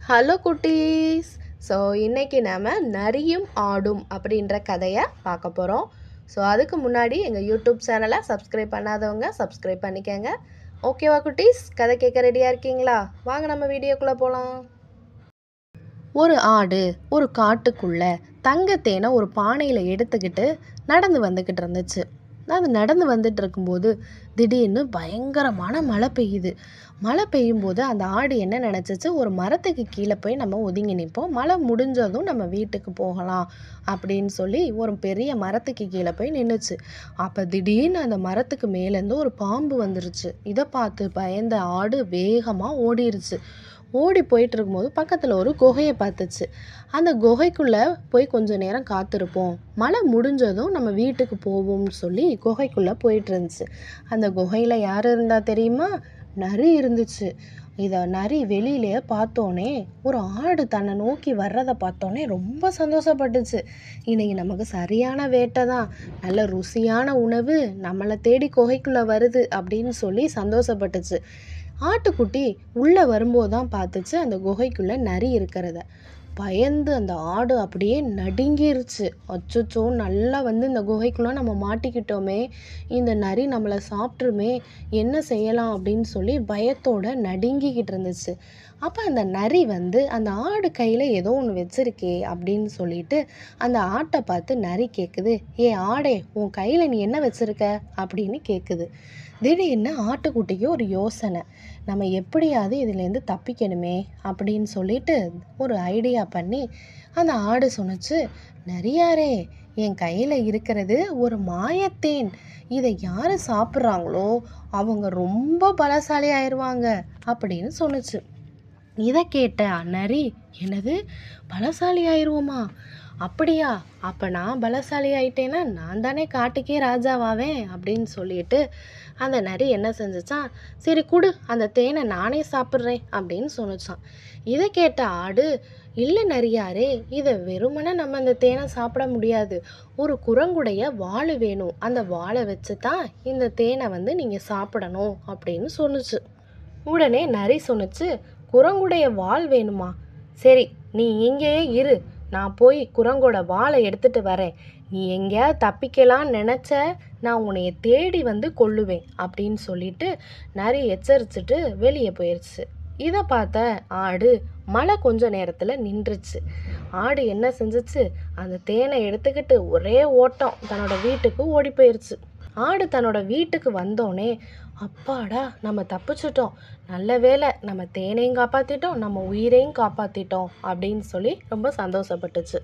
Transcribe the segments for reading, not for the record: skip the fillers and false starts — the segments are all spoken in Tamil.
ஹலோ குட்டீஸ். ஸோ இன்றைக்கி நாம் நரியும் ஆடும் அப்படின்ற கதையை பார்க்க போகிறோம். ஸோ அதுக்கு முன்னாடி எங்கள் யூடியூப் சேனலை சப்ஸ்கிரைப் பண்ணாதவங்க சப்ஸ்கிரைப் பண்ணிக்கோங்க. ஓகேவா குட்டீஸ்? கதை கேட்க ரெடியாக இருக்கீங்களா? வாங்க நம்ம வீடியோக்குள்ளே போகலாம். ஒரு ஆடு ஒரு காட்டுக்குள்ளே தங்கத்தேனை ஒரு பானையில் எடுத்துக்கிட்டு நடந்து வந்துக்கிட்டு இருந்துச்சு. அது நடந்து வந்துட்டு இருக்கும்போது திடீர்னு பயங்கரமான மழை பெய்யுது. மழை பெய்யும்போது அந்த ஆடு என்ன நினச்சிச்சு, ஒரு மரத்துக்கு கீழே போய் நம்ம ஒதுங்கி நிற்போம், மழை முடிஞ்சதும் நம்ம வீட்டுக்கு போகலாம் அப்படின்னு சொல்லி ஒரு பெரிய மரத்துக்கு கீழே போய் நின்றுச்சு. அப்போ திடீர்னு அந்த மரத்துக்கு மேலேருந்து ஒரு பாம்பு வந்துருச்சு. இதை பார்த்து பயந்த ஆடு வேகமாக ஓடிருச்சு. ஓடி போயிட்டு இருக்கும்போது பக்கத்தில் ஒரு குகையை பார்த்துச்சு. அந்த குகைக்குள்ளே போய் கொஞ்சம் நேரம் காத்திருப்போம், மழை முடிஞ்சதும் நம்ம வீட்டுக்கு போவோம்னு சொல்லி குகைக்குள்ளே போயிட்டு இருந்துச்சு. அந்த குகையில் யார் இருந்தா தெரியுமா? நரி இருந்துச்சு. இதை நரி வெளியிலே பார்த்தோன்னே, ஒரு ஆடு தன்னை நோக்கி வர்றதை பார்த்தோன்னே ரொம்ப சந்தோஷப்பட்டுச்சு. இன்னைக்கு நமக்கு சரியான வேட்டை தான், நல்ல ருசியான உணவு நம்மளை தேடி குகைக்குள்ளே வருது அப்படின்னு சொல்லி சந்தோஷப்பட்டுச்சு. ஆட்டுக்குட்டி உள்ளே வரும்போது தான் பார்த்துச்சு அந்த குகைக்குள்ளே நரி இருக்கிறத. பயந்து அந்த ஆடு அப்படியே நடுங்கிருச்சு. அச்சோ, நல்லா இந்த குகைக்குள்ளே நம்ம மாட்டிக்கிட்டோமே, இந்த நரி நம்மளை சாப்பிட்ருமே, என்ன செய்யலாம் அப்படின்னு சொல்லி பயத்தோட நடுங்கிக்கிட்டு இருந்துச்சு. அப்போ அந்த நரி அந்த ஆடு கையில் ஏதோ ஒன்று வச்சிருக்கே அப்படின்னு சொல்லிட்டு அந்த ஆட்டை பார்த்து நரி கேட்குது, ஏ ஆடே, உன் கையில் நீ என்ன வச்சிருக்க அப்படின்னு கேட்குது. திடீர்னு ஆட்டுக்குட்டிக்கு ஒரு யோசனை, நம்ம எப்படியாவது இதுலேருந்து தப்பிக்கணுமே அப்படின்னு சொல்லிட்டு ஒரு ஐடியா பண்ணி அந்த ஆடு சொன்னிச்சு, நிறையாரே, என் கையில் இருக்கிறது ஒரு மாயத்தேன், இதை யார் சாப்பிட்றாங்களோ அவங்க ரொம்ப பலசாலி ஆயிடுவாங்க அப்படின்னு சொன்னிச்சு. இதை கேட்ட நரி, என்னது, பலசாலி ஆயிடுவோமா? அப்படியா? அப்போ நான் பலசாலி ஆயிட்டேன்னா நான் தானே காட்டுக்கே ராஜாவாவேன் அப்படின்னு சொல்லிட்டு அந்த நரி என்ன செஞ்சிச்சான், சரி கொடு, அந்த தேனை நானே சாப்பிட்றேன் அப்படின்னு சொன்னிச்சான். இதை கேட்ட ஆடு, இல்லை நரியாரே, இதை வெறுமனே நம்ம அந்த தேனை சாப்பிட முடியாது, ஒரு குரங்குடைய வால் வேணும், அந்த வாழை வச்சு தான் இந்த தேனை நீங்கள் சாப்பிடணும் அப்படின்னு சொன்னிச்சு. உடனே நரி சொன்னிச்சு, குரங்குடைய வால் வேணுமா? சரி, நீ இங்கேயே இரு, நான் போய் குரங்கோட வாளை எடுத்துட்டு வரேன், நீ எங்கேயாவது தப்பிக்கலான்னு நினச்ச, நான் உன்னைய தேடி கொல்லுவேன் அப்படின்னு சொல்லிட்டு நரி எச்சரிச்சுட்டு வெளியே போயிடுச்சு. இதை பார்த்த ஆடு மழை கொஞ்ச நேரத்தில் நின்றுச்சு. ஆடு என்ன செஞ்சிச்சு, அந்த தேனை எடுத்துக்கிட்டு ஒரே ஓட்டம் தன்னோட வீட்டுக்கு ஓடி போயிடுச்சு. ஆடு தன்னோட வீட்டுக்கு வந்தோடனே, அப்பாடா, நம்ம தப்பிச்சிட்டோம், நல்ல வேளை, நம்ம தேனையும் காப்பாற்றிட்டோம், நம்ம உயிரையும் காப்பாற்றிட்டோம் அப்படின்னு சொல்லி ரொம்ப சந்தோஷப்பட்டுச்சு.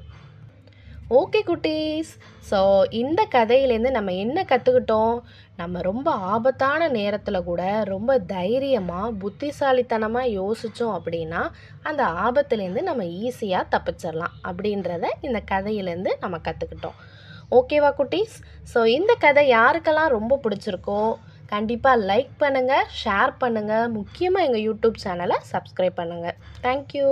ஓகே குட்டீஸ், ஸோ இந்த கதையிலேருந்து நம்ம என்ன கற்றுக்கிட்டோம்? நம்ம ரொம்ப ஆபத்தான நேரத்தில் கூட ரொம்ப தைரியமாக புத்திசாலித்தனமாக யோசித்தோம் அப்படின்னா அந்த ஆபத்துலேருந்து நம்ம ஈஸியாக தப்பிச்சிடலாம் அப்படின்றத இந்த கதையிலேருந்து நம்ம கற்றுக்கிட்டோம். ஓகேவா குட்டீஸ்? ஸோ இந்த கதை யாருக்கெல்லாம் ரொம்ப பிடிச்சிருக்கோ கண்டிப்பாக லைக் பண்ணுங்கள், ஷேர் பண்ணுங்கள், முக்கியமாக எங்கள் யூடியூப் சேனலை சப்ஸ்கிரைப் பண்ணுங்கள். தேங்க்யூ.